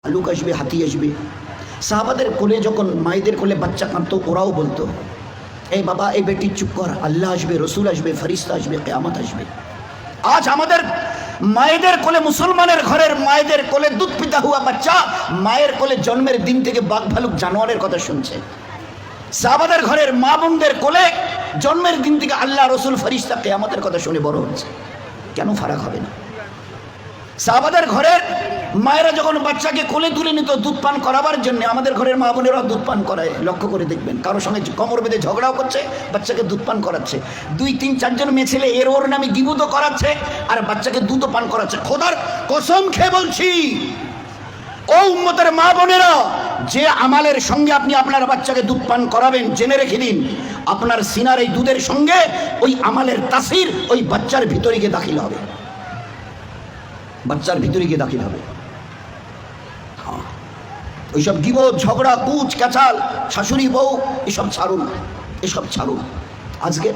ভালুক আসবে, হাতি আসবে। সাহাবাদের কোলে যখন মায়েদের কোলে বাচ্চা কাঁদতো, ওরাও বলতো এই বাবা, এই বেটি চুপ কর, আল্লাহ আসবে, রসুল আসবে, ফেরেশতা আসবে, কিয়ামত আসবে। আজ আমাদের মায়েদের কোলে, মুসলমানের ঘরের মায়েদের কোলে দুধ পিতা হুয়া বাচ্চা মায়ের কোলে জন্মের দিন থেকে বাঘ ভালুক জানোয়ারের কথা শুনছে। সাহাবাদের ঘরের মা বোনদের কোলে জন্মের দিন থেকে আল্লাহ, রসুল, ফেরেশতা, কিয়ামতের কথা শুনে বড় হচ্ছে। কেন ফারাক হবে না? সাহাবাদের ঘরের মায়েরা যখন বাচ্চাকে কোলে তুলে নিত দুধ পান করাবার জন্য, আমাদের ঘরের মা বোনেরা দুধ পান করায়। লক্ষ্য করে দেখবেন, কারোর সঙ্গে কোমর বেঁধে ঝগড়াও করছে, বাচ্চাকে দুধ পান করাচ্ছে। 2, 3, 4 জন মেয়ে ছেলে এর ওর নামে গিবুদও করাচ্ছে আর বাচ্চাকে দুধও পান করাচ্ছে। খোদার কসম খেয়ে বলছি, ও উম্মতের মা বোনেরা, যে আমালের সঙ্গে আপনি আপনার বাচ্চাকে দুধ পান করাবেন, জেনে রেখে দিন আপনার সিনার এই দুধের সঙ্গে ওই আমালের তাসির ওই বাচ্চার ভিতরে গিয়ে দাখিল হবে, বাচ্চার ভিতরে গিয়ে দাখিল হবে। হ্যাঁ, ওইসব গিবত, ঝগড়া, কুচ কাচাল, শাশুড়ি বউ, এসব ছাড়ুন, এসব ছাড়ুন। আজকে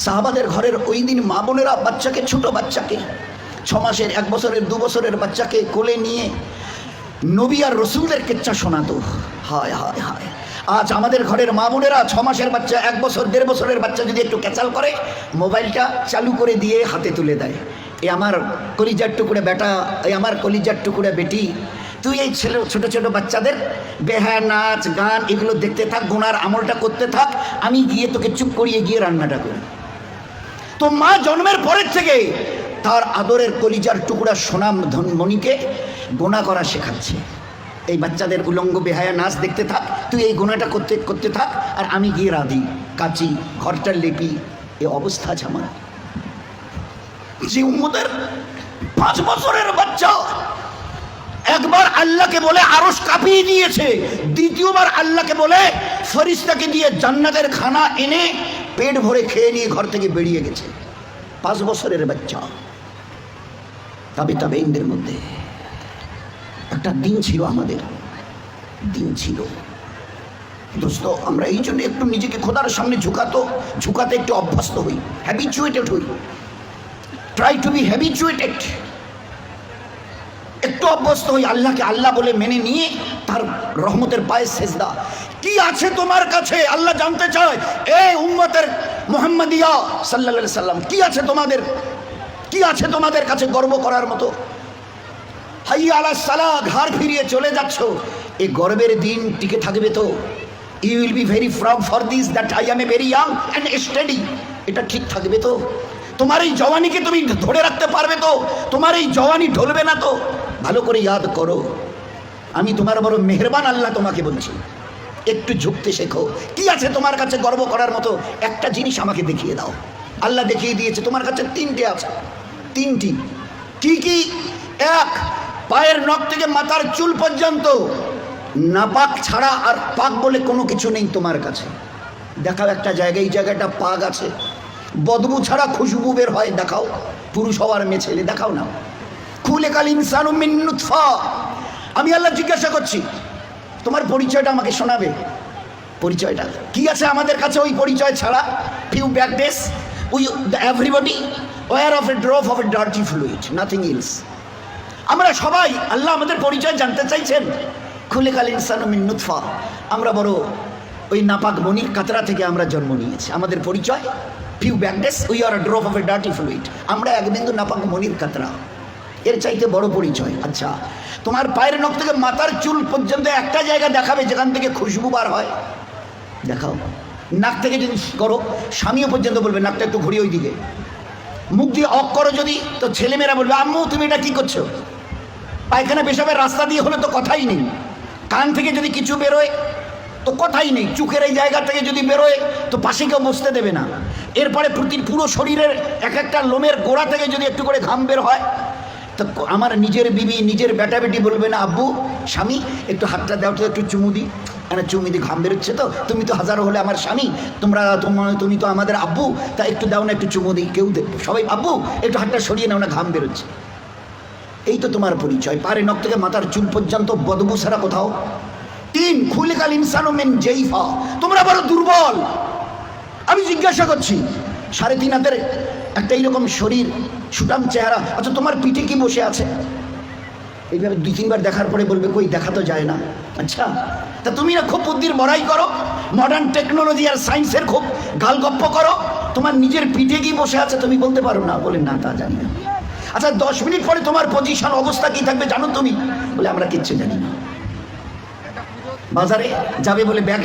সাহাবাদের ঘরের ওই দিন মা বোনেরা বাচ্চাকে, ছোট বাচ্চাকে, 6 মাসের, 1 বছরের, 2 বছরের বাচ্চাকে কোলে নিয়ে নবী আর রসুলদের কেচ্চা শোনাতো। হায় হায় হায়, আজ আমাদের ঘরের মা বোনেরা 6 মাসের বাচ্চা, 1 বছর, 1.5 বছরের বাচ্চা যদি একটু ক্যাচাল করে, মোবাইলটা চালু করে দিয়ে হাতে তুলে দেয়। এ আমার কলিজার টুকরে বেটা, এই আমার কলিজার টুকরে বেটি, তুই এই ছেলে ছোট ছোট বাচ্চাদের বেহায়া নাচ গান এগুলো দেখতে থাক, গুনার আমলটা করতে থাক, আমি গিয়ে তোকে চুপ করিয়ে গিয়ে রান্নাটা করি। তো মা জন্মের পরের থেকে তার আদরের কলিজার টুকরা সোনাম ধনমণিকে গোনা করা শেখাচ্ছে। এই বাচ্চাদের উলঙ্গ বেহায়া নাচ দেখতে থাক, তুই এই গোনাটা করতে করতে থাক, আর আমি গিয়ে রাঁধি, কাচি, ঘরটা লেপি। এ অবস্থা আছে আমার। যে উম্মতের 5 বছরের বাচ্চা একবার আল্লাহকে বলে আরশ কাঁপিয়ে দিয়েছে, দ্বিতীয়বার আল্লাহকে বলে ফেরেশতাকে দিয়ে জান্নাতের খানা এনে পেট ভরে খেয়ে নিয়ে ঘর থেকে বেরিয়ে গেছে। 5 বছরের বাচ্চা। তবে ইন্দের মধ্যে একটা দিন ছিল, আমাদের দিন ছিল দোস্ত। আমরা এই জন্য একটু নিজেকে খোদার সামনে ঝুঁকাতে একটু অভ্যস্ত হই, হ্যাবিচুয়েটেড হই। ট্রাই টু বি হ্যাবিচুয়েটেড, একটু অভ্যস্ত হই আল্লাহকে আল্লাহ বলে মেনে নিয়ে তার রহমতের পায়ে সেজদা। কি আছে তোমার কাছে? আল্লাহ জানতে চায়, এ উম্মতের মুহাম্মাদিয়া সাল্লাল্লাহু আলাইহি সাল্লাম, কি আছে তোমাদের, কি আছে তোমাদের কাছে গর্ব করার মতো? হাইয়া আলাস সালাহ, ঘাড় ফিরিয়ে চলে যাচ্ছ, এই গর্বের দিন টিকে থাকবে তো? You will be very proud for this that I am a very young and steady. এটা ঠিক থাকবে তো? তোমার এই জওয়ানিকে তুমি ধরে রাখতে পারবে তো? তোমার এই জওয়ানি ঢলবে না তো? ভালো করে ইয়াদ করো, আমি তোমার বড় মেহেরবান আল্লাহ তোমাকে বলছি, একটু ঝুঁকতে শেখো। কি আছে তোমার কাছে গর্ব করার মতো? একটা জিনিস আমাকে দেখিয়ে দাও। আল্লাহ দেখিয়ে দিয়েছে তোমার কাছে 3টে আছে, 3টি। কি কি? 1, পায়ের নখ থেকে মাথার চুল পর্যন্ত নাপাক ছাড়া আর পাক বলে কোনো কিছু নেই তোমার কাছে। দেখাও একটা জায়গায়, এই জায়গাটা পাক আছে, বদবু ছাড়া খুশবু বের হয়, দেখাও। পুরুষ হওয়ার মেয়ে ছেলে দেখাও না। খুলিকাল ইনসানু মিন নুতফা। আমি আল্লাহ জিজ্ঞাসা করছি, তোমার পরিচয়টা আমাকে শোনাবে। পরিচয়টা কি আছে আমাদের কাছে? ওই পরিচয় ছাড়া few back days we everybody were of a drop of a dirty fluid, nothing else. আমরা সবাই, আল্লাহ আমাদের পরিচয় জানতে চাইছেন। খুলিকাল ইনসানু মিন নুতফা। আমরা বড় ওই নাপাক মনির কাতরা থেকে আমরা জন্ম নিয়েছি। আমাদের পরিচয় few back days we are A drop of a dirty fluid. আমরা এক বিন্দু নাপাক মনির কাতরা, এর চাইতে বড় পরিচয়। আচ্ছা, তোমার পায়ের নখ থেকে মাথার চুল পর্যন্ত একটা জায়গা দেখাবে যেখান থেকে খুশবু বার হয়, দেখাও। নাক থেকে যদি করো, স্বামীও পর্যন্ত বলবে নাকটা একটু ঘুরিয়ে ওই দিকে। মুখ দিয়ে অক করো যদি, তো ছেলেমেয়েরা বলবে আম্মু তুমি এটা কি করছো? পায়খানা পেশাবের রাস্তা দিয়ে হলে তো কথাই নেই। কান থেকে যদি কিছু বেরোয় তো কথাই নেই। চোখের এই জায়গা থেকে যদি বেরোয় তো পাশে কেউ বসতে দেবে না। এরপরে পুরো শরীরের এক একটা লোমের গোড়া থেকে যদি একটু করে ঘাম বের হয়, তো আমার নিজের বিবি, নিজের বেটা বেটি বলবে না আব্বু, স্বামী একটু হাতটা দাও তো, একটু চুমু দিই। চুমু দি, ঘাম বেরোচ্ছে তো, তুমি তো হাজারো হলে আমার স্বামী, তুমি তো আমাদের আব্বু, তা একটু দাও না, একটু চুমু দিই। কেউ সবাই আব্বু একটু হাতটা সরিয়ে নাও না, ঘাম বেরোচ্ছে। এই তো তোমার পরিচয়। পায়ের নখ থেকে মাথার চুল পর্যন্ত বদবু ছাড়া কোথাও। 3, খুলিকাল ইনসানু মিন জাইফা। তোমরা বড় দুর্বল। আমি জিজ্ঞাসা করছি, 3.5 হাতের একটা এইরকম শরীর, সুটাম চেহারা, আচ্ছা তোমার পিঠে কি বসে আছে? এইভাবে 2-3 বার দেখার পরে বলবে কই দেখা তো যায় না। আচ্ছা, তা তুমি না খুব বুদ্ধির বড়াই করো, মডার্ন টেকনোলজি আর সায়েন্সের খুব গালগপ্প করো, তোমার নিজের পিঠে কি বসে আছে তুমি বলতে পারো না? বলে না, তা জানি না। আচ্ছা 10 মিনিট পরে তোমার পজিশন অবস্থা কি থাকবে জানো তুমি? বলে আমরা কিচ্ছু জানি না। বাজারে যাবে বলে ব্যাগ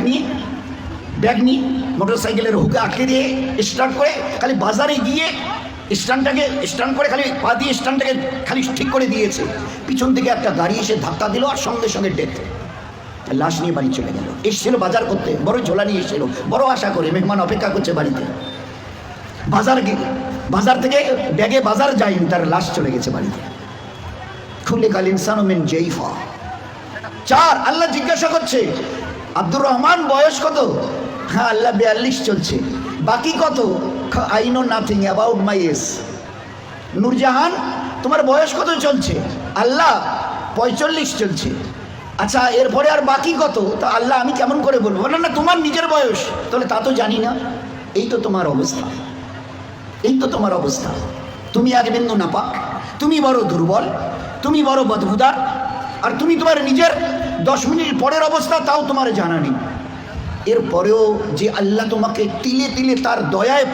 নিয়ে মোটর সাইকেলের হুকে আটকে দিয়ে স্টার্ট করে খালি বাজারে গিয়ে স্ট্যান্ড করে খালি পা দিয়ে স্ট্যান্ডটাকে খালি ঠিক করে দিয়েছে, পিছন থেকে একটা গাড়ি এসে ধাক্কা দিল আর সঙ্গে সঙ্গে ডেথ, লাশ নিয়ে বাড়ি চলে গেল। এসেছিল বাজার করতে, বড় ঝোলা নিয়ে এসেছিল, বড় আশা করে মেহমান অপেক্ষা করছে বাড়িতে। বাজার থেকে ব্যাগে বাজার যায়নি, তার লাশ চলে গেছে বাড়িতে। খুলে কাল ইনসানু মিন জাইফা। 4 আল্লাহ জিজ্ঞাসা করছে আব্দুর রহমান বয়স কত? হ্যাঁ আল্লাহ 42 চলছে। বাকি কত? I know nothing about my age. Nurjahan তোমার বয়স কত চলছে? আল্লাহ 45 চলছে। আচ্ছা এরপরে আর বাকি কত? তা আল্লাহ আমি কেমন করে বলবো? না তোমার নিজের বয়স। তাহলে তা তো জানি না। এই তো তোমার অবস্থা, এই তো তোমার অবস্থা। তুমি এক বিন্দু নাপাক, তুমি বড় দুর্বল, তুমি বড় বদবুদার, আর তুমি তোমার নিজের 10 মিনিট পরের অবস্থা তাও তোমার জানা নেই। এরপরেও যে আল্লাহ তোমাকে তিলে তিলে তার দয়ায়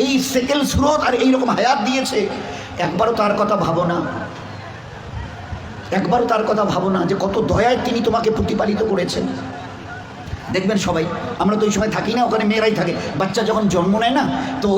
এই সেকেল স্রোত আর এইরকম হায়াত দিয়েছে, একবারও তার কথা ভাবো না, একবারও তার কথা ভাবো না যে কত দয়ায় তিনি তোমাকে প্রতিপালিত করেছেন। দেখবেন সবাই, আমরা তো ওই সময় থাকি না, ওখানে মেয়েরাই থাকে। বাচ্চা যখন জন্ম নেয় না, তো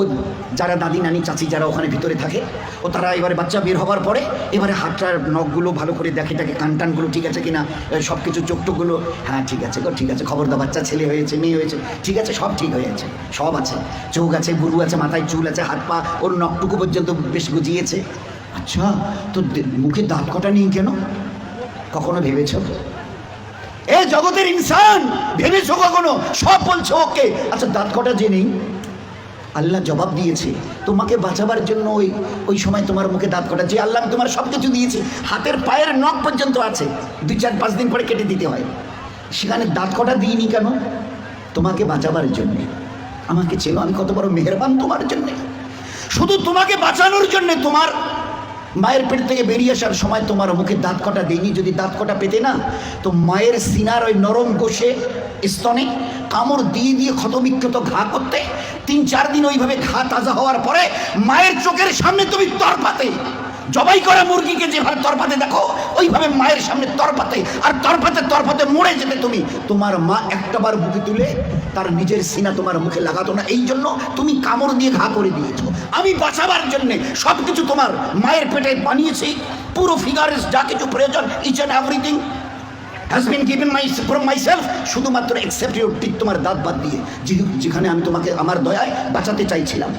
যারা দাদি নানি চাচি যারা ওখানে ভিতরে থাকে, ও তারা এবারে বাচ্চা বের হবার পরে এবারে হাতটার নখগুলো ভালো করে দেখে থাকে, কানটানগুলো ঠিক আছে কিনা, সব কিছু চোখটোকগুলো, হ্যাঁ ঠিক আছে গো, ঠিক আছে, খবরদার বাচ্চা ছেলে হয়েছে মেয়ে হয়েছে, ঠিক আছে সব ঠিক হয়ে আছে, সব আছে, চোখ আছে, গুরু আছে, মাথায় চুল আছে, হাত পা ওর নখটুকু পর্যন্ত বেশ গুজিয়েছে। আচ্ছা তো মুখে দাঁত কটা নেই কেন? কখনো ভেবেছ? এ জগতের ইনসান ভেবেছো কখনো? সব বলছো ওকে, আচ্ছা দাঁত কটা যে নেই? আল্লাহ জবাব দিয়েছে তোমাকে বাঁচাবার জন্য। ওই সময় তোমার মুখে দাঁত কটা, যে আল্লাহ তোমার সব কিছু দিয়েছে, হাতের পায়ের নখ পর্যন্ত আছে, 2-4-5 দিন পরে কেটে দিতে হয়, সেখানে দাঁত কটা দিইনি কেন? তোমাকে বাঁচাবার জন্যে। আমাকে চেনো আমি কত বড় মেহেরবান তোমার জন্যে। শুধু তোমাকে বাঁচানোর জন্যে তোমার মায়ের পেট থেকে বেরিয়ে আসার সময় তোমার মুখে দাঁত কটা দেয়নি। যদি দাঁত কটা পেতে না, তো মায়ের সিনার ওই নরম গোশে স্তনে কামড় দিয়ে দিয়ে ক্ষতবিক্ষত ঘা করতে, 3-4 দিন ওইভাবে ঘা তাজা হওয়ার পরে মায়ের চোখের সামনে তুমি তরপাতে, জবাই করা মুরগিকে যেভাবে তরপাতে দেখো ওইভাবে মায়ের সামনে তরপাতে, আর তরপাতে মরে যেতে তুমি। তোমার মা একটাবার বুকে তুলে তার নিজের সিনা তোমার মুখে লাগাতো না, এই জন্য তুমি কামড় দিয়ে ঘা করে দিয়েছো। আমি বাঁচাবার জন্যে সব কিছু তোমার মায়ের পেটে বানিয়েছি, পুরো ফিগারের যা কিছু প্রয়োজন, each and everything has been given from myself, শুধুমাত্র except your teeth, তোমার দাঁত বাদ দিয়ে, যেখানে আমি তোমাকে আমার দয়ায় বাঁচাতে চাইছিলাম।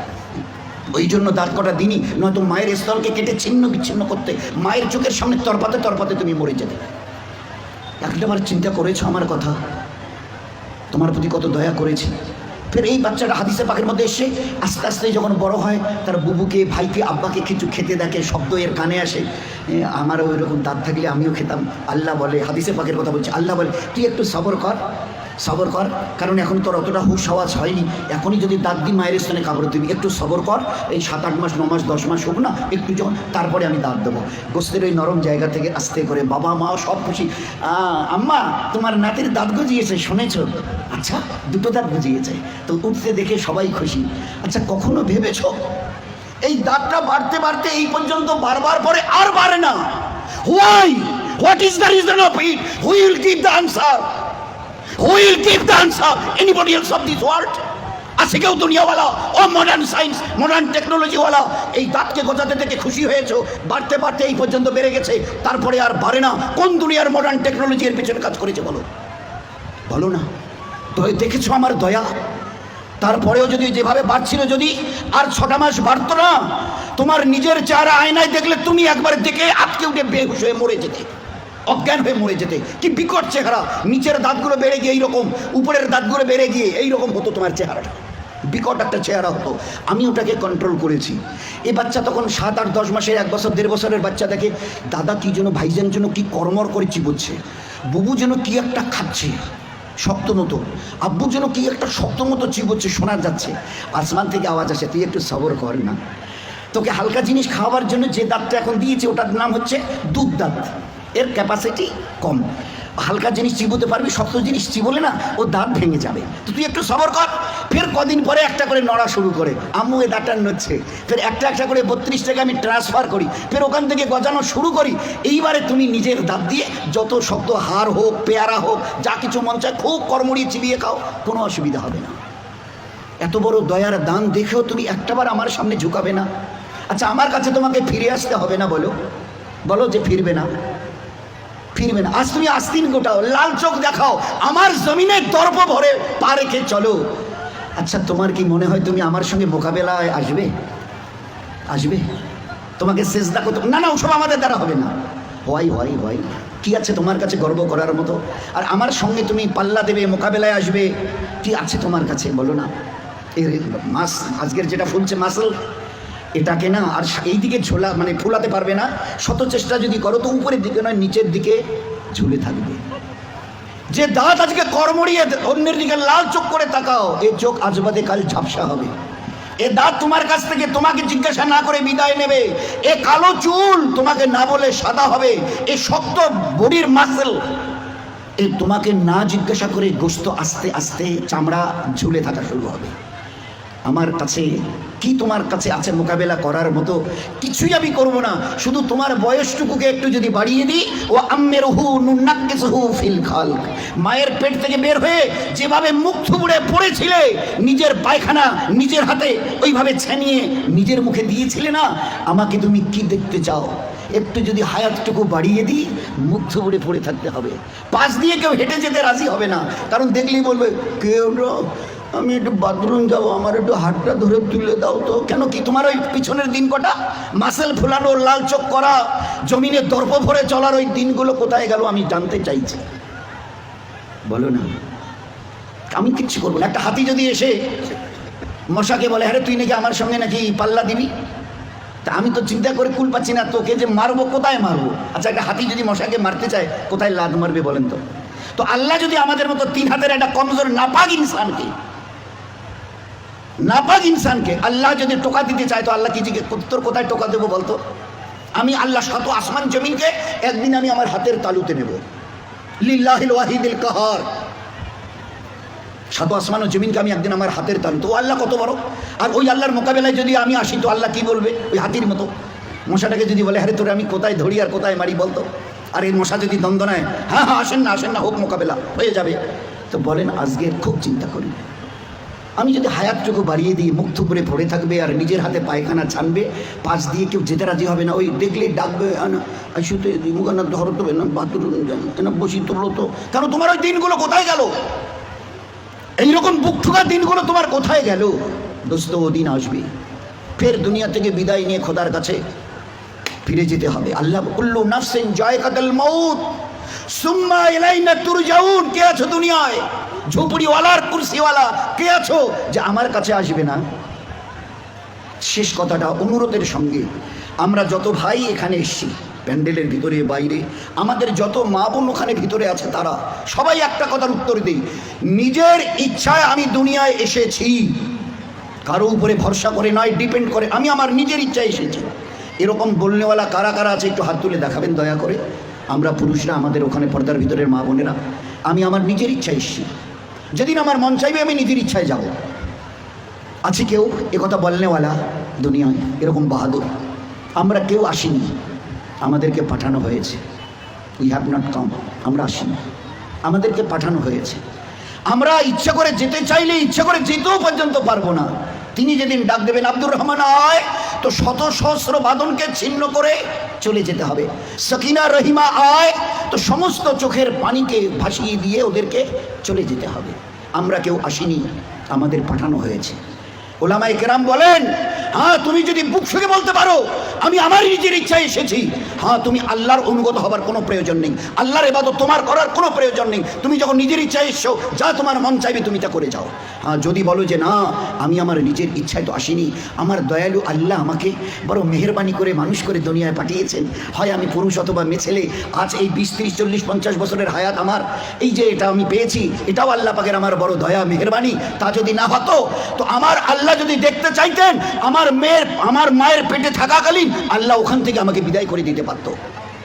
ওই জন্য দাঁত কটা দিনই, নয়তো মায়ের স্তনকে কেটে ছিন্ন বিচ্ছিন্ন করতে, মায়ের চোখের সামনে তরপাতে তুমি মরে যেতে। একটাবার চিন্তা করেছো আমার কথা? তোমার প্রতি কত দয়া করেছি। ফের এই বাচ্চাটা হাদিসে পাকের মধ্যে এসে আস্তে আস্তে যখন বড় হয়, তার বুবুকে, ভাইকে, আব্বাকে কিছু খেতে দেখে, শব্দ এর কানে আসে, আমারও ওই রকম দাঁত থাকলে আমিও খেতাম। আল্লাহ বলে, হাদিসে পাকের কথা বলছে, আল্লাহ বলে তুই একটু সবর কর, কারণ এখন তোর অতটা হুশ আওয়াজ হয়নি, এখনই যদি দাঁত দিয়ে মায়ের স্থানে কামড় দিবি, একটু সবর কর, এই 7-8 মাস 9 মাস 10 মাস হোক না, একটু যখন, তারপরে আমি দাঁত দেবো। গোস্তের ওই নরম জায়গা থেকে আস্তে করে বাবা মাও সব খুশি, আম্মা তোমার নাতির দাঁত গজিয়েছে শুনেছ? আচ্ছা 2টো দাঁত গজিয়েছে, তো উঠতে দেখে সবাই খুশি। আচ্ছা কখনো ভেবেছ এই দাঁতটা বাড়তে বাড়তে এই পর্যন্ত বারবার পরে আর বাড়ে না? Why? What is the reason of it? Who will give the answer? Who will give the answer? Anybody else of this world? আছে কেউ দুনিয়াওয়ালা, ও মডার্ন সায়েন্স মডার্ন টেকনোলজিওয়ালা, এই দাঁতকে গজাতে থেকে খুশি হয়েছো? বাড়তে বাড়তে এই পর্যন্ত বেড়ে গেছে, তারপরে আর বাড়ে না। কোন দুনিয়ার মডার্ন টেকনোলজি এর পেছনে কাজ করেছে বলো না? দেখেছো আমার দয়া? তারপরেও যদি যেভাবে বাড়ছিল, যদি আর 6টা মাস বাড়তো না, তোমার নিজের চেহারা আয়নায় দেখলে তুমি একবার দেখে আটকে উঠে বেহুশ হয়ে মরে যেতে, অজ্ঞান হয়ে মরে যেতে। কি বিকট চেহারা, নিচের দাঁতগুলো বেড়ে গিয়ে এইরকম, উপরের দাঁতগুলো বেড়ে গিয়ে এইরকম হতো তোমার চেহারাটা, বিকট একটা চেহারা হতো। আমি ওটাকে কন্ট্রোল করেছি। এই বাচ্চা তখন 7-8-10 মাসের, 1 বছর 1.5 বছরের বাচ্চা দেখে দাদা কি যেন, ভাইজান যেন কি কর্মর করে চিবোচ্ছে, বুবু যেন কি একটা খাচ্ছে শক্ত মতো, আব্বু যেন কি একটা শক্ত মতো চিবোচ্ছে, শোনা যাচ্ছে। আসমান থেকে আওয়াজ আসে, তুই একটু সবর কর না, তোকে হালকা জিনিস খাওয়াবার জন্য যে দাঁতটা এখন দিয়েছে ওটার নাম হচ্ছে দুধ দাঁত। এর ক্যাপাসিটি কম। হালকা জিনিস চিবোতে পারবি, শক্ত জিনিস চিবোলে না ও দাঁত ভেঙে যাবে। তো তুই একটু সবর কর। ফের কদিন পরে একটা করে নড়া শুরু করে, আম্মু এ দাঁতটা নড়ছে, ফের একটা একটা করে 32 টাকা আমি ট্রান্সফার করি, ফের ওখান থেকে গজানো শুরু করি। এইবারে তুমি নিজের দাঁত দিয়ে যত শক্ত হাড় হোক, পেয়ারা হোক, যা কিছু মন চায় খুব কর্মড়িয়ে চিবিয়ে খাও, কোনো অসুবিধা হবে না। এত বড় দয়ার দান দেখেও তুমি একটাবার আমার সামনে ঝুঁকাবে না? আচ্ছা, আমার কাছে তোমাকে ফিরে আসতে হবে না? বলো বলো যে ফিরবে না, ফিরবে না। আজ তুমি আস্তিন গোটাও, লাল চোখ দেখাও, আমার জমিনে দর্প ভরে পা রেখে চলো। আচ্ছা, তোমার কি মনে হয় তুমি আমার সঙ্গে মোকাবেলায় আসবে? আসবে? তোমাকে সেজদা করতে না, না, ওসব আমাদের দ্বারা হবে না। হয় হয় হয়, কি আছে তোমার কাছে গর্ব করার মতো? আর আমার সঙ্গে তুমি পাল্লা দেবে, মোকাবেলায় আসবে, কি আছে তোমার কাছে বলো না? এর মাস আজকের যেটা ফুলছে মাসল, এটাকে না আর এই দিকে ঝোলা মানে ফুলাতে পারবে না। শত চেষ্টা যদি করো তো উপরের দিকে নয় নিচের দিকে ঝুলে থাকবে। যে দাঁত আজকে কর্মড়িয়ে অন্যের দিকে লাল চোখ করে তাকাও, এই চোখ আজ বাদে কাল ঝাপসা হবে। এ দাঁত তোমার কাছ থেকে তোমাকে জিজ্ঞাসা না করে বিদায় নেবে। এ কালো চুল তোমাকে না বলে সাদা হবে। এ শক্ত বডির মাসল এ তোমাকে না জিজ্ঞাসা করে গোস্ত আস্তে আস্তে চামড়া ঝুলে থাকা শুরু হবে। আমার কাছে কি তোমার কাছে আছে মোকাবেলা করার মতো? কিছুই আমি করব না। শুধু তোমার বয়সটুকুকে একটু যদি বাড়িয়ে দিই, ও আম্মেরহু নুনাক্কিসহু ফিল খালক, মায়ের পেট থেকে বের হয়ে যেভাবে মুখ থুবড়ে পড়েছিলে, নিজের পায়খানা নিজের হাতে ওইভাবে ছেনিয়ে নিজের মুখে দিয়েছিলে না, আমাকে তুমি কি দেখতে চাও? একটু যদি হায়াতটুকু বাড়িয়ে দিই, মুখ থুবড়ে পড়ে থাকতে হবে। পাশ দিয়ে কেউ হেঁটে যেতে রাজি হবে না, কারণ দেখলেই বলবে কেউ আমি একটু বাথরুম যাবো, আমার একটু হাতটা ধরে তুলে দাও তো। কেন কি তোমার ওই পিছনের দিন কটা মাসেল ফুলানো, লাল চোখ করা, জমিনে দর্প ভরে চলার ওই দিনগুলো কোথায় গেল আমি জানতে চাইছি। বলো না, আমি কিচ্ছু করবো না। একটা হাতি যদি এসে মশাকে বলে, হ্যাঁ তুই নাকি আমার সঙ্গে নাকি পাল্লা দিবি, তা আমি তো চিন্তা করে কুল পাচ্ছি না, তোকে যে মারবো কোথায় মারবো। আচ্ছা, একটা হাতি যদি মশাকে মারতে চায় কোথায় লাদ মারবে বলেন তো? তো আল্লাহ যদি আমাদের মতো 3 হাতের একটা কমজোর নাপাক ইনসানকে আল্লাহ যদি টোকা দিতে চায়, তো আল্লাহ কি জিজ্ঞেস তোর কোথায় টোকা দেবো বলতো? আমি আল্লাহ শত আসমান জমিনকে একদিন আমি আমার হাতের তালুতে নেব। লিল্লাহিল ওয়াহিদিল কাহার, শত আসমান ও জমিনকে আমি একদিন আমার হাতের তালুতে। ও আল্লাহ কত বড়! আর ওই আল্লাহর মোকাবেলায় যদি আমি আসি, তো আল্লাহ কি বলবে? ওই হাতির মতো মশাটাকে যদি বলে, হ্যাঁ তোরে আমি কোথায় ধরি আর কোথায় মারি বলতো? আর এই মশা যদি দ্বন্দ্ব নেয়, হ্যাঁ হ্যাঁ আসেন না হোক, মোকাবেলা হয়ে যাবে। তো বলেন, আজকে খুব চিন্তা করি, আমি যদি হায়াতটুকু বাড়িয়ে দিই, মুখ থুবড়ে পড়ে থাকবে আর নিজের হাতে পায়খানা ছানবে, পাশ দিয়ে কেউ যেতে রাজি হবে না। ওই দেখলেই ডাকবে, আইসুতে মুখানা ধরো তো না, বাথরুম না বসি তোলো তো। কেন তোমার ওই দিনগুলো কোথায় গেল? এইরকম বুক ঠুকার দিনগুলো তোমার কোথায় গেল? দোস্ত, ও দিন আসবে, ফের দুনিয়া থেকে বিদায় নিয়ে খোদার কাছে ফিরে যেতে হবে। আল্লাহ কুল্লু নাফসিন যায়কাতুল মাউত সুম্মা ইলাইনা তুরজাউন। কে আছো দুনিয়ায়? ঝুপড়িওয়ালার কুরসিওয়ালা কে আছো যে আমার কাছে আসবে না? শেষ কথাটা অনুরোধের সঙ্গে, আমরা যত ভাই এখানে এসছি, প্যান্ডেলের ভিতরে বাইরে, আমাদের যত মা বোন ওখানে ভিতরে আছে, তারা সবাই একটা কথার উত্তর দিই, নিজের ইচ্ছায় আমি দুনিয়ায় এসেছি, কারো উপরে ভরসা করে নয়, ডিপেন্ড করে। আমি আমার নিজের ইচ্ছায় এসেছি। এরকম বলনেওয়ালা কারা কারা আছে একটু হাত তুলে দেখাবেন দয়া করে। আমরা পুরুষরা, আমাদের ওখানে পর্দার ভিতরের মা বোনেরা, আমি আমার নিজের ইচ্ছায় এসেছি। যেদিন আমার মন চাইবে আমি নিজের ইচ্ছায় যাব। আছে কেউ একথা বলনেওয়ালা দুনিয়ায় এরকম বাহাদুর? আমরা কেউ আসিনি, আমাদেরকে পাঠানো হয়েছে। উই হ্যাভ নট কাম, আমরা আসিনি, আমাদেরকে পাঠানো হয়েছে। আমরা ইচ্ছা করে যেতে চাইলে ইচ্ছা করে যেতেও পর্যন্ত পারবো না। তিনি যেদিন ডাক দেবেন, আব্দুর রহমান আয়, তো শত সহস্র বাঁধনকে ছিন্ন করে চলে যেতে হবে। সকিনা রহিমা আয়, তো সমস্ত চোখের পানিকে ভাসিয়ে দিয়ে ওদেরকে চলে যেতে হবে। আমরা কেউ আসিনি, আমাদের পাঠানো হয়েছে। ওলামায়ে কেরাম বলেন, হ্যাঁ তুমি যদি বুক ফুঁকে বলতে পারো আমি আমার নিজের ইচ্ছায় এসেছি, হ্যাঁ তুমি আল্লাহর অনুগত হবার কোনো প্রয়োজন নেই, আল্লাহর ইবাদত তোমার করার কোনো প্রয়োজন নেই। তুমি যখন নিজের ইচ্ছায় এসছো, যা তোমার মন চাইবে তুমি তা করে যাও। হ্যাঁ যদি বলো যে না আমি আমার নিজের ইচ্ছায় তো আসিনি, আমার দয়ালু আল্লাহ আমাকে বড় মেহেরবানি করে মানুষ করে দুনিয়ায় পাঠিয়েছেন, হয় আমি পুরুষ অথবা মেয়ে ছেলে, আজ এই 20, 30, 40, 50 বছরের হায়াত আমার, এই যে এটা আমি পেয়েছি, এটাও আল্লাহ পাকের আমার বড় দয়া মেহেরবানি। তা যদি না হতো, তো আমার আল্লাহ যদি দেখতে চাইতেন, আমার মায়ের পেটে থাকাকালীন আল্লাহ ওখান থেকে আমাকে বিদায় করে দিতে পারতো।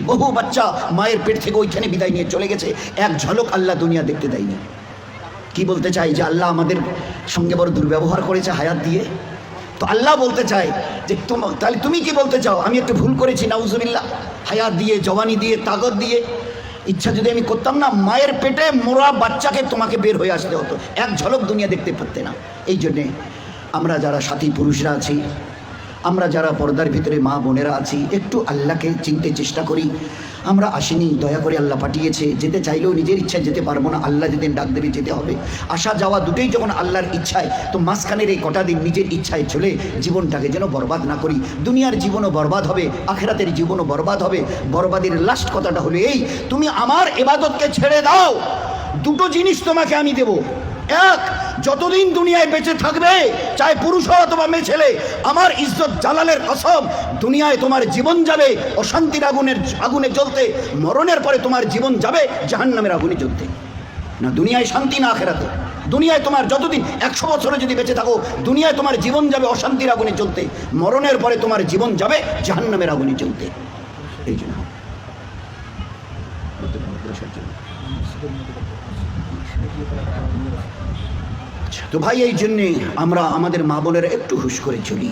বহু বাচ্চা মায়ের পেট থেকে ওইখানে বিদায় নিয়ে চলে গেছে, এক ঝলক আল্লাহ দুনিয়া দেখতে দেয়নি। কি বলতে চাই যে আল্লাহ আমাদের সঙ্গে বড় দুর্ব্যবহার করেছে হায়াত দিয়ে। তো আল্লাহ বলতে চায় যে তাহলে তুমি কি বলতে চাও আমি একটু ভুল করেছি নাউজুবিল্লাহ? হায়াত দিয়ে, জওয়ানি দিয়ে, তাকত দিয়ে, ইচ্ছা যদি আমি করতাম না, মায়ের পেটে মোরা বাচ্চাকে তোমাকে বের হয়ে আসতে হতো, এক ঝলক দুনিয়া দেখতে পারতে না। এই জন্যে আমরা যারা সাথী পুরুষরা আছি, আমরা যারা পর্দার ভিতরে মা বোনেরা আছি, একটু আল্লাহকে চিনতে চেষ্টা করি। আমরা আসিনি, দয়া করে আল্লাহ পাঠিয়েছে, যেতে চাইলেও নিজের ইচ্ছায় যেতে পারবো না, আল্লাহ যেদিন ডাক দেবে যেতে হবে। আসা যাওয়া দুটোই যখন আল্লাহর ইচ্ছায়, তো মাঝখানের এই কটা দিন নিজের ইচ্ছায় চলে জীবনটাকে যেন বরবাদ না করি। দুনিয়ার জীবনও বরবাদ হবে, আখিরাতের জীবনও বরবাদ হবে। বরবাদের লাস্ট কথাটা হলো এই, তুমি আমার ইবাদতকে ছেড়ে দাও, দুটো জিনিস তোমাকে আমি দেব। এক, যতদিন দুনিয়ায় বেঁচে থাকবে, চাই পুরুষ হও অথবা মেয়ে ছেলে, আমার ইজ্জত জালালের কসম, দুনিয়ায় তোমার জীবন যাবে অশান্তির আগুনে জ্বলতে, মরণের পরে তোমার জীবন যাবে জাহান্নামের আগুনে জ্বলতে। না দুনিয়ায় শান্তি, না আখিরাতে। দুনিয়ায় তোমার যতদিন 100 বছরে যদি বেঁচে থাকো, দুনিয়ায় তোমার জীবন যাবে অশান্তির আগুনে জ্বলতে, মরণের পরে তোমার জীবন যাবে জাহান্নামের আগুনে জ্বলতে। এই জন্য তো ভাই, এই জন্যে আমরা আমাদের মা বোনের একটু হুঁশ করে চলি।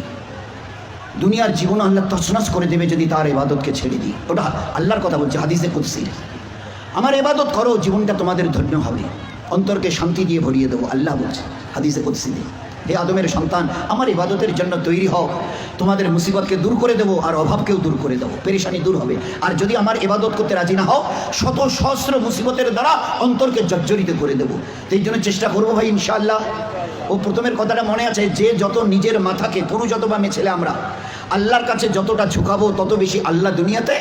দুনিয়ার জীবন আল্লাহ তছনছ করে দেবে যদি তার ইবাদতকে ছেড়ে দিই। ওটা আল্লাহর কথা বলছে হাদিসে কুদসি, আমার ইবাদত করো, জীবনটা তোমাদের ধন্য হবে, অন্তরকে শান্তি দিয়ে ভরিয়ে দেবো। আল্লাহ বলছে হাদিসে কুদসি, হে আদমের সন্তান, আমার ইবাদতের জন্য তৈরি হও, তোমাদের মুসিবতকে দূর করে দেবো, আর অভাবকেও দূর করে দেবো, পেরেশানি দূর হবে। আর যদি আমার ইবাদত করতে রাজি না হও, শত সহস্র মুসিবতের দ্বারা অন্তরকে জর্জরিত করে দেবো। তো এই জন্য চেষ্টা করবো ভাই ইনশাআল্লাহ। ও প্রথমের কথাটা মনে আছে, যে যত নিজের মাথাকে, পুরুষ অথবা মেয়ে ছেলে, আমরা আল্লাহর কাছে যতটা ঝুঁকাবো, তত বেশি আল্লাহ দুনিয়াতে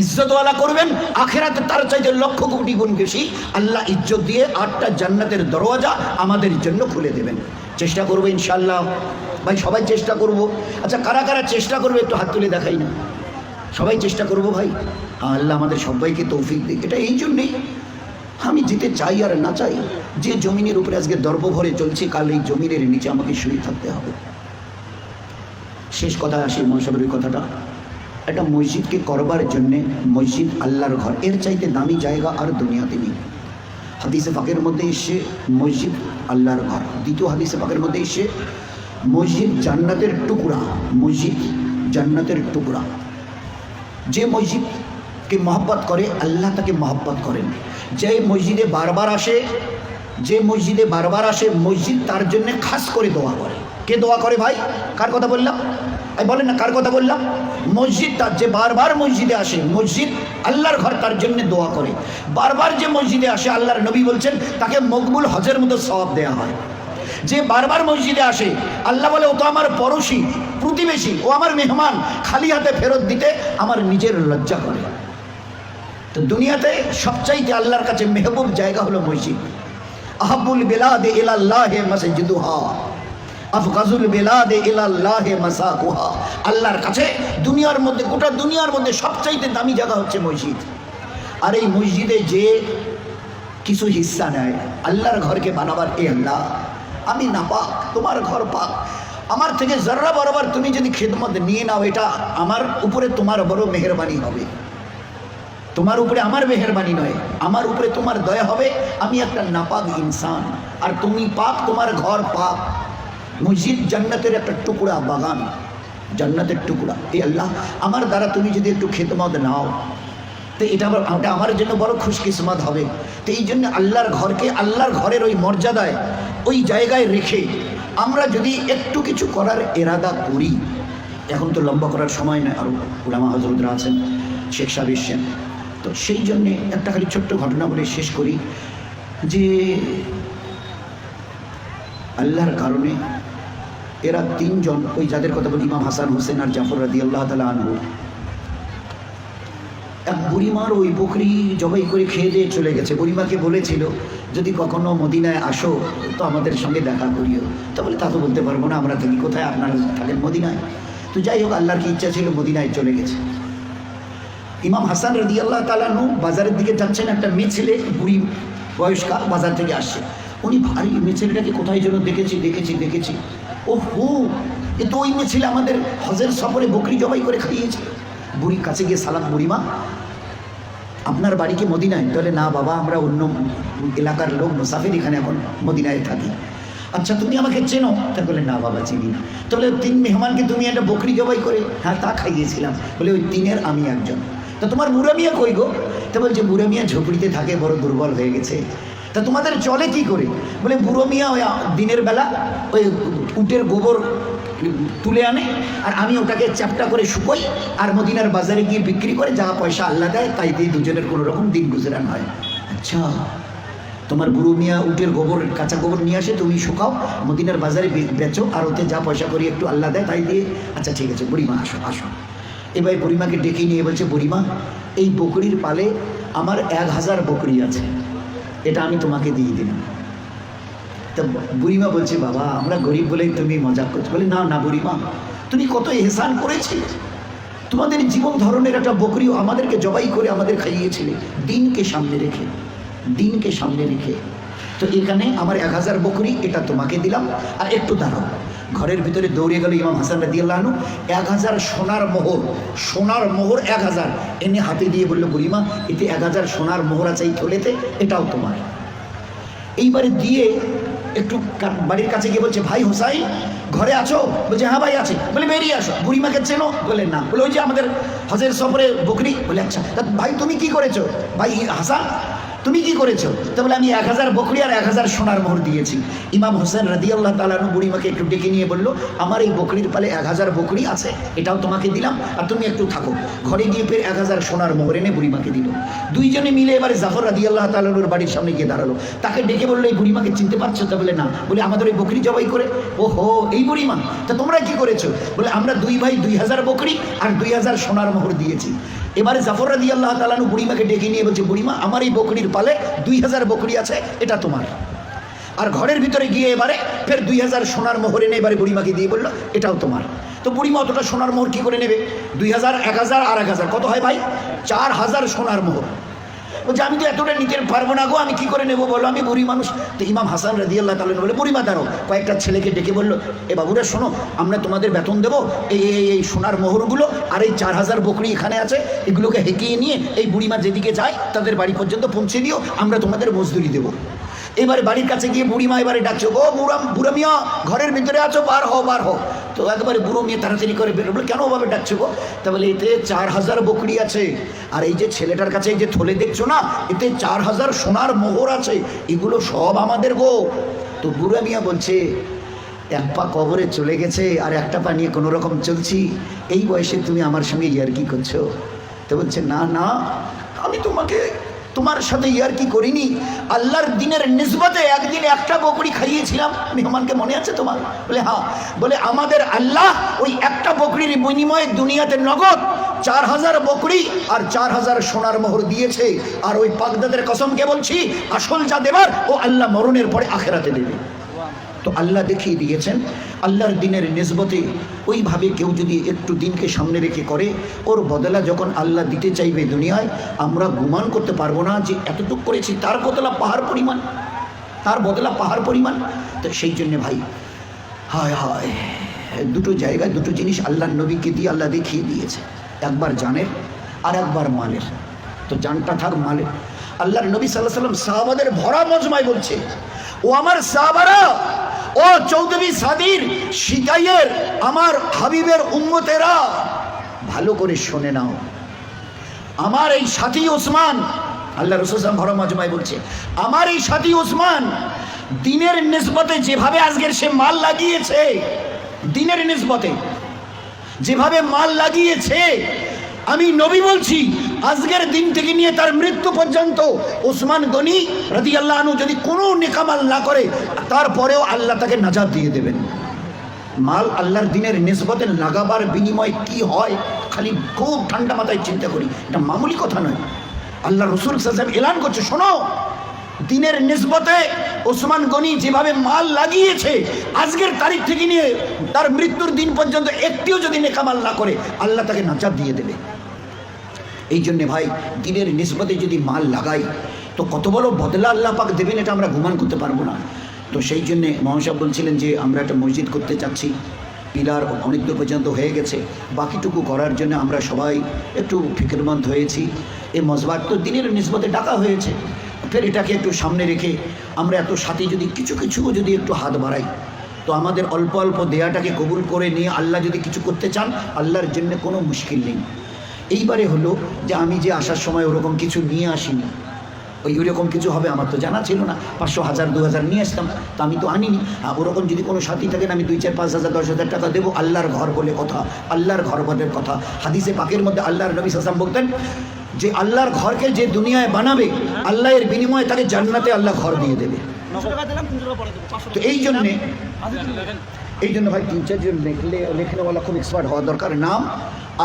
ইজ্জতওয়ালা করবেন, আখেরাতে তার চাইতে লক্ষ কোটি গুণ বেশি আল্লাহ ইজ্জত দিয়ে 8টা জান্নাতের দরওয়াজা আমাদের জন্য খুলে দেবেন। চেষ্টা করবো ইনশাআল্লাহ ভাই, সবাই চেষ্টা করব। আচ্ছা, কারা কারা চেষ্টা করবে একটু হাত তুলে দেখাই না? সবাই চেষ্টা করব ভাই। আল্লাহ আমাদের সবাইকে তৌফিক দিক। এটা এই জন্যেই আমি যেতে চাই আর না চাই, যে জমিনের উপরে আজকে দর্প ভরে চলছে, কাল এই জমিনের নিচে আমাকে শুয়ে থাকতে হবে। শেষ কথা আসি মহাসবের ওই কথাটা, একটা মসজিদকে করবার জন্যে, মসজিদ আল্লাহর ঘর, এর চাইতে দামি জায়গা আর দুনিয়াতে নেই। হাদিসে পাকের মধ্যে এসে মসজিদ আল্লাহর ঘর। দ্বিতীয় হাদিসে পাকের মধ্যে এসে মসজিদ জান্নাতের টুকরা, মসজিদ জান্নাতের টুকরা। যে মসজিদকে মহব্বত করে আল্লাহ তাকে মহব্বত করেন। যে মসজিদে বারবার আসে, যে মসজিদে বারবার আসে, মসজিদ তার জন্য খাস করে দোয়া করে। কে দোয়া করে ভাই? কার কথা বললাম? বলেন না কার কথা বললাম? মসজিদ, তার যে বারবার মসজিদে আসে, মসজিদ আল্লাহর ঘর, তার জন্য দোয়া করে। বারবার যে মসজিদে আসে, আল্লাহর নবী বলছেন তাকে মকবুল হজের মতো সওয়াব দেওয়া হয়। যে বারবার মসজিদে আসে, আল্লাহ বলে ও তো আমার পড়োশি, প্রতিবেশী, ও আমার মেহমান, খালি হাতে ফেরত দিতে আমার নিজের লজ্জা করে। তো দুনিয়াতে সবচাইতে আল্লাহর কাছে মেহবুব জায়গা হলো মসজিদ। আহাবুল বিলাদে ইলাল্লাহি মাসজিদুহা, আফগাজুল বিলাদে ইলাল্লাহি মাসাকুহা। আল্লাহর কাছে দুনিয়ার মধ্যে, গোটা দুনিয়ার মধ্যে সবচাইতে দামি জায়গা হচ্ছে মসজিদ। আর এই মসজিদে যে কিছু হিস্সা নেয় আল্লাহর ঘরকে বানাবার, এ আল্লাহ আমি না পাক, তোমার ঘর পাক, আমার থেকে জর্রা বরাবর তুমি যদি খেদমত নিয়ে নাও, এটা আমার উপরে তোমার বড় মেহেরবানি হবে। তোমার উপরে আমার মেহেরবানি নয়, আমার উপরে তোমার দয়া হবে। আমি একটা নাপাক ইনসান, আর তুমি পাক, তোমার ঘর পাক। মসজিদ জান্নাতের একটা টুকরা, বাগান, জান্নাতের টুকরা। এই আল্লাহ আমার দ্বারা তুমি যদি একটু খেদমত নাও, তো এটা আমার জন্য বড় খুশকিসমত হবে। তো এই জন্য আল্লাহর ঘরকে, আল্লাহর ঘরের ওই মর্যাদায়, ওই জায়গায় রেখে আমরা যদি একটু কিছু করার এরাদা করি, এখন তো লম্বা করার সময় নয়, আরও উলামা হযরতরা আছেন, শেখ সাহেব এসছেন, তো সেই জন্যে একটা খালি ছোট্ট ঘটনা বলে শেষ করি যে আল্লাহর কারণে এরা 3 জন, ওই যাদের কথা বলি, ইমাম হাসান, হোসেন আর জাফর রাদিয়াল্লাহু তাআলা আনহু, এক বুড়িমার ওই বকরি জবাই করে খেয়ে দিয়ে চলে গেছে। বুড়িমাকে বলেছিল যদি কখনো মদিনায় আসো তো আমাদের সঙ্গে দেখা করিও। তা বলে তা তো বলতে পারবো না, আমরা থাকি কোথায়, আপনারা থাকেন মদিনায়। তো যাই হোক, আল্লাহর কি ইচ্ছা ছিল, মদিনায় চলে গেছে। ইমাম হাসান রাদিয়াল্লাহু তাআলা আনহু বাজারের দিকে যাচ্ছেন, একটা মেয়ে ছেলে, বুড়ি বয়স্কা, বাজার থেকে আসছে। উনি ভারী মেয়ে ছেলেটাকে কোথায় যেন দেখেছি। ও হো, এ তো ওই মেয়ে ছেলে আমাদের হজের সফরে বকরি জবাই করে খাইয়েছে। বুড়ির কাছে গিয়ে সালাম, বুড়িমা আপনার বাড়ি কি মদিনায়? তাহলে না বাবা, আমরা অন্য এলাকার লোক, মুসাফির, এখানে এখন মদিনায় থাকি। আচ্ছা তুমি আমাকে চেনো? তা বলে না বাবা চিনি না। তাহলে 3 মেহমানকে তুমি একটা বকরি জবাই করে? হ্যাঁ তা খাইয়েছিলাম। বলে ওই 3-এর আমি একজন। তা তোমার বুড়া মিয়া কই গো? তা বলছে বুড়া মিয়া ঝুপড়িতে থাকে, বড় দুর্বল হয়ে গেছে। তা তোমাদের চলে কি করে? বলে বুড়ো মিয়া ওই দিনের বেলা ওই উটের গোবর তুলে আনে, আর আমি ওটাকে চ্যাপটা করে শুকোই, আর মদিনার বাজারে গিয়ে বিক্রি করে যা পয়সা আল্লাহ দেয় তাই দিয়ে দুজনের কোনো রকম দিন গুজরান হয়। আচ্ছা তোমার বুড়ো মিয়া উটের গোবর, কাঁচা গোবর নিয়ে আসে, তুমি শুকাও, মদিনার বাজারে বেচো, আর ওতে যা পয়সা করি একটু আল্লাহ দেয় তাই দিয়ে। আচ্ছা ঠিক আছে বুড়িমা আসো আসো। এবার বুড়িমাকে ডেকে নিয়ে বলছে বুড়িমা এই বকরির পালে আমার 1000 বকরি আছে, এটা আমি তোমাকে দিয়ে দিলাম। তা বুড়িমা বলছে বাবা আমরা গরিব বলেই তুমি মজাক করছো। বলে না না বুড়িমা, তুমি কত এহসান করেছিলে, তোমাদের জীবন ধরনের একটা বকরিও আমাদেরকে জবাই করে আমাদের খাইয়েছিলে, দিনকে সামনে রেখে, দিনকে সামনে রেখে। তো এখানে আমার 1000 বকরি, এটা তোমাকে দিলাম। আর একটু দাঁড়াও। ঘরের ভিতরে দৌড়ে গেল ইমাম হাসান রাদিয়াল্লাহু আনহু, 1000 সোনার মোহর, সোনার মোহর 1000 এনে হাতে দিয়ে বলল বুড়িমা এতে 1000 সোনার মোহর আছে এই থলেতে, এটাও তোমার। এইবারে দিয়ে একটু বাড়ির কাছে গিয়ে বলছে ভাই হোসাইন ঘরে আছো? বলছে হ্যাঁ ভাই আছে। বলে বেরিয়ে আসো। বুড়িমাকে চেনো? বলে না। বলে ওই যে আমাদের হজের সফরে বকরি। বলে আচ্ছা তা ভাই তুমি কি করেছো? ভাই হাসান তুমি কি করেছো? তো বলে আমি 1000 বকরি আর 1000 সোনার মোহর দিয়েছি। ইমাম হোসেন রাদিয়াল্লাহু তাআলা আনহু বুড়িমাকে একটু ডেকে নিয়ে বলল আমার এই বকরির পালে 1000 বকরি আছে, এটাও তোমাকে দিলাম, আর তুমি একটু থাকো। ঘরে গিয়ে ফের 1000 সোনার মোহর এনে বুড়িমাকে দিল। দুইজনে মিলে এবারে জাফর রাদিয়াল্লাহু তাআলা আনহুর বাড়ির সামনে গিয়ে দাঁড়ালো। তাকে ডেকে বললো এই বুড়িমাকে চিনতে পারছো? তা বলে না। বলে আমাদের ওই বকরি জবাই করে? ওহো এই বুড়িমা, তা তোমরা কি করেছো? বলে আমরা 2 ভাই 2000 বকরি আর 2000 সোনার মোহর দিয়েছি। এবারে জাফর রাদিয়াল্লাহু তাআলা আনহু বুড়িমাকে ডেকে নিয়ে বলছে বুড়িমা আমার এই বকরির পালে 2000 বকরি আছে, এটা তোমার। আর ঘরের ভিতরে গিয়ে এবারে ফের 2000 সোনার মোহর এনে এবারে বুড়িমাকে দিয়ে বললো এটাও তোমার। তো বুড়িমা অতটা সোনার মোহর কি করে নেবে? 2000 1000 আর 1000 কত হয় ভাই? 4000 সোনার মোহর। বলছে আমি তো এতটা নিতে পারবো না গো, আমি কি করে নেবো বলো, আমি বুড়ি মানুষ। তো ইমাম হাসান রাদিয়াল্লাহু তাআলা বলে বুড়িমা দাঁড়ো। কয়েকটা ছেলেকে ডেকে বললো এ বাবুরা শোনো, আমরা তোমাদের বেতন দেবো, এই সোনার মোহরগুলো আর এই 4000 বকরি এখানে আছে, এগুলোকে হেঁকিয়ে নিয়ে এই বুড়িমা যেদিকে যায় তাদের বাড়ি পর্যন্ত পৌঁছে দিও, আমরা তোমাদের মজদুরি দেবো। এবারে বাড়ির কাছে গিয়ে বুড়িমা এবারে ডাকছে ও বুড়া মিয়া ঘরের ভিতরে আছো, বার হও বার হও। তো একবারে বুড়ো মেয়ে তাড়াতাড়ি করে বেরো। বলে কেন ওভাবে ডাকছো গো? তা বলে এতে 4000 বকরি আছে, আর এই যে ছেলেটার কাছে এই যে থলে দেখছো না, এতে 4000 সোনার মোহর আছে, এগুলো সব আমাদের গো। তো বুড়া মিয়া বলছে এক পা কবরে চলে গেছে আর একটা পা নিয়ে কোনো রকম চলছি, এই বয়সে তুমি আমার সঙ্গে ইয়ার্কি করছো? তো বলছে না না, আমি তোমার সাথে ইয়ার্কি করিনি, আল্লাহর দিনের নিসবতে একদিন একটা বকরি খাইয়েছিলাম মেহমানকে, মনে আছে তোমার? বলে হ্যাঁ। বলে আমাদের আল্লাহ ওই একটা বকরির বিনিময়ে দুনিয়াতে নগদ 4000 বকরি আর 4000 সোনার মোহর দিয়েছে। আর ওই পাকদাদের কসমকে বলছি আসল যা দেবার ও আল্লাহ মরণের পরে আখেরাতে দেবে। তো আল্লাহ দেখিয়ে দিয়েছেন আল্লাহর দিনের নিসবতে ওইভাবে কেউ যদি একটু দিনকে সামনে রেখে করে, ওর বদলা যখন আল্লাহ দিতে চাইবে দুনিয়ায়, আমরা গুমান করতে পারবো না যে এতটুকু করেছি তার বদলা পাহাড় পরিমাণ, তার বদলা পাহাড় পরিমাণ। তো সেই জন্যে ভাই হায় হায়, দুটো জায়গায় দুটো জিনিস আল্লাহর নবীকে দিয়ে আল্লাহ দেখিয়ে দিয়েছে, একবার জানের আর একবার মালের। তো জানটা থাক মালের। আল্লাহর নবী সাল্লাল্লাহু আলাইহি ওয়াসাল্লাম সাহাবাদের ভরা মজমায় বলছে ও আমার সাহাবারা, ও চৌধুরী সাদির শিকাইয়ের আমার হাবিবের উম্মতেরা, ভালো করে শুনে নাও। আমার এই সাথী ওসমান, আল্লাহ রাসূল সাল্লাল্লাহু আলাইহি ওয়াসাল্লাম ভরা মজমায় বলছে আমার এই সাথী ওসমান দিনের নিসবতে যেভাবে আজকের সে মাল লাগিয়েছে, দিনের নিসবতে যেভাবে মাল লাগিয়েছে, আমি নবী বলছি আজকের দিন থেকে নিয়ে তার মৃত্যু পর্যন্ত ওসমান গনি রাদিয়াল্লাহু আনহু যদি কোনো নেকামাল না করে, তারপরেও আল্লাহ তাকে নাজাত দিয়ে দেবেন। মাল আল্লাহর দিনের নিসবতে লাগাবার বিনিময়ে কি হয় খালি খুব ঠান্ডা মাথায় চিন্তা করি, এটা মামুলি কথা নয়। আল্লাহ রাসূল সাল্লাল্লাহু আলাইহি ওয়াসাল্লাম এলান করছে শোনো, দিনের নিসবতে ওসমান গনি যেভাবে মাল লাগিয়েছে, আজকের তারিখ থেকে নিয়ে তার মৃত্যুর দিন পর্যন্ত একটিও যদি নেকামাল না করে, আল্লাহ তাকে নাজাত দিয়ে দেবে। এই জন্যে ভাই দিনের নিসবতে যদি মাল লাগাই তো কত বড় বদলা আল্লাহ পাক দেবেন, এটা আমরা গুমান করতে পারবো না। তো সেই জন্যে মহাসাব বলছিলেন যে আমরা একটা মসজিদ করতে চাচ্ছি, পিলার অনেক দূর পর্যন্ত হয়ে গেছে, বাকিটুকু করার জন্য আমরা সবাই একটু ফিক্রমন্দ হয়েছি। এই মজবাত তো দিনের নিসবতে ডাকা হয়েছে, ফের এটাকে একটু সামনে রেখে আমরা এত সাথে যদি কিছু কিছু যদি একটু হাত বাড়াই, তো আমাদের অল্প অল্প দেয়াটাকে কবুল করে নিয়ে আল্লাহ যদি কিছু করতে চান, আল্লাহর জন্য কোনো মুশকিল নেই। এইবারে হলো যে আমি যে আসার সময় ওরকম কিছু নিয়ে আসিনি, ওইরকম কিছু হবে আমার তো জানা ছিল না। 500, 1000, 2000 নিয়ে আসতাম, তা আমি তো আনিনি। ওরকম যদি কোনো সাথী থাকেন আমি 2, 4, 5 হাজার 10 হাজার টাকা দেবো। আল্লাহর ঘর বলে কথা, আল্লাহর ঘর বলে কথা। হাদিসে পাকের মধ্যে আল্লাহর নবী সাল্লাল্লাহু আলাইহি ওয়াসাল্লাম বলতেন যে আল্লাহর ঘরকে যে দুনিয়ায় বানাবে, আল্লাহের বিনিময়ে তাকে জান্নাতে আল্লাহ ঘর দিয়ে দেবে। তো এই জন্যে ভাই 3-4 জন লেখনেওয়ালা খুব এক্সপার্ট হওয়া দরকার। নাম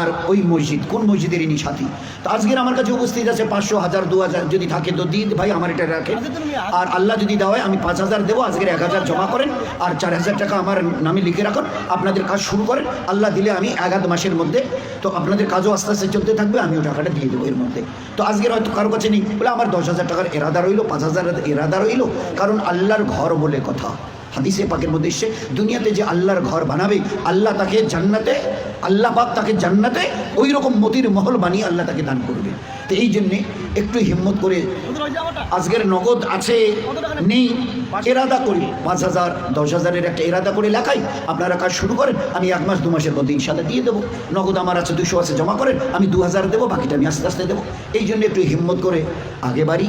আর ওই মসজিদ, কোন মসজিদের ইনি সাথী। তো আজকের আমার কাছে উপস্থিত আছে 500, 1000, 2000 যদি থাকে তো দিন ভাই, আমার এটা রাখে। আর আল্লাহ যদি দেওয়া হয় আমি 5000 দেবো। আজকের 1000 জমা করেন আর 4000 টাকা আমার নামে লিখে রাখুন। আপনাদের কাজ শুরু করেন, আল্লাহ দিলে আমি 1-2 মাসের মধ্যে তো আপনাদের কাজও আস্তে আস্তে চলতে থাকবে, আমিও টাকাটা দিয়ে দেবো এর মধ্যে। তো আজকের হয়তো কারো কাছে নেই বলে আমার 10,000 টাকার এরাদা রইল, 5000 এরাদা রইল, কারণ আল্লাহর ঘর বলে কথা। হাদিসে পাকের মধ্যে এসে দুনিয়াতে যে আল্লাহর ঘর বানাবে, আল্লাহ তাকে জান্নাতে, আল্লাহ পাক তাকে জান্নাতে ওই রকম মতির মহল বানিয়ে আল্লাহ তাকে দান করবে। তো এই জন্যে একটু হিম্মত করে আজকের নগদ আছে নেই এরাদা করি, 5000, 10,000-এর একটা এরাদা করে লেখাই। আপনারা কাজ শুরু করেন, আমি 1 মাস 2 মাসের মধ্যে ইনশাআল্লাহ দিয়ে দেবো। নগদ আমার আছে 200 আছে, জমা করেন, আমি 2000 দেবো, বাকিটা আমি আস্তে আস্তে দেবো। এই জন্য একটু হিম্মত করে আগে বাড়ি।